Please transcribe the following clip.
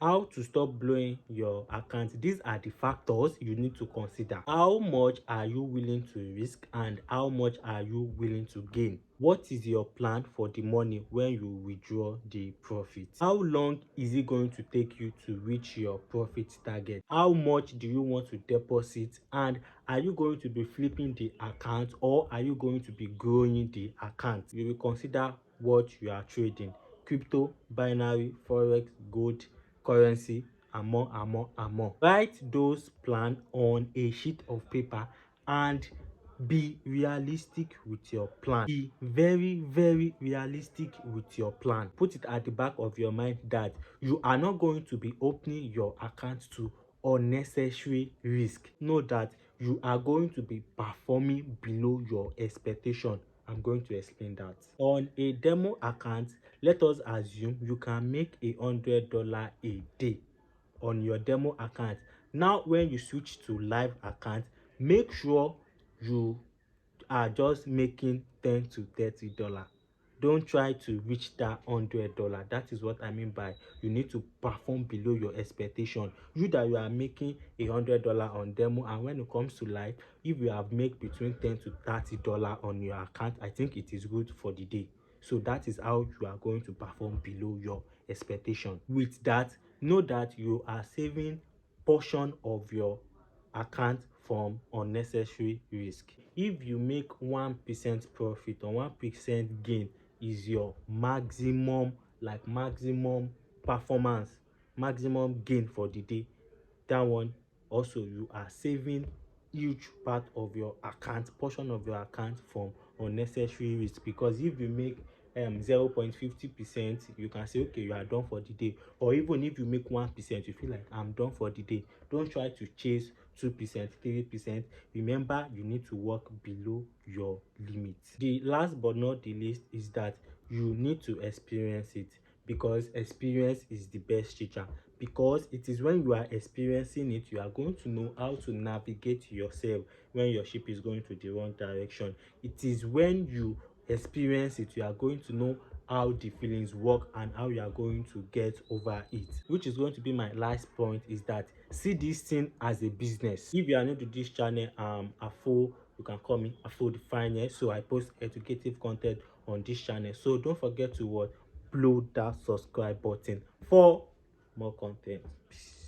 How to stop blowing your account? These are the factors you need to consider. How much are you willing to risk and how much are you willing to gain? What is your plan for the money when you withdraw the profit? How long is it going to take you to reach your profit target? How much do you want to deposit, and are you going to be flipping the account or are you going to be growing the account? You will consider what you are trading: crypto, binary, forex, gold, currency, and more and more and more. Write those plans on a sheet of paper and be realistic with your plan. Be very, very realistic with your plan. Put it at the back of your mind that you are not going to be opening your account to unnecessary risk. Know that you are going to be performing below your expectation. I'm going to explain that. On a demo account, let us assume you can make $100 a day on your demo account. Now when you switch to live account, make sure you are just making $10 to $30. Don't try to reach that $100. That is what I mean by you need to perform below your expectation. You that you are making $100 on demo, and when it comes to live, if you have made between $10 to $30 on your account, I think it is good for the day. So that is how you are going to perform below your expectation. With that, know that you are saving portion of your account from unnecessary risk. If you make 1% profit or 1% gain is your maximum, like maximum performance, maximum gain for the day, that one also you are saving huge part of your account, portion of your account from unnecessary risk. Because if you make 0.50%, you can say okay, you are done for the day. Or even if you make 1%, you feel like I'm done for the day. Don't try to chase 2%, 3%. Remember, you need to work below your limit. The last but not the least is that you need to experience it, because experience is the best teacher. Because it is when you are experiencing it you are going to know how to navigate yourself when your ship is going to the wrong direction. It is when you experience it you are going to know how the feelings work and how you are going to get over it. Which is going to be my last point, is that see this thing as a business. If you are new to this channel, Afo, you can call me Afo the Finest. So I post educative content on this channel, so don't forget to what, blow that subscribe button for more content. Peace.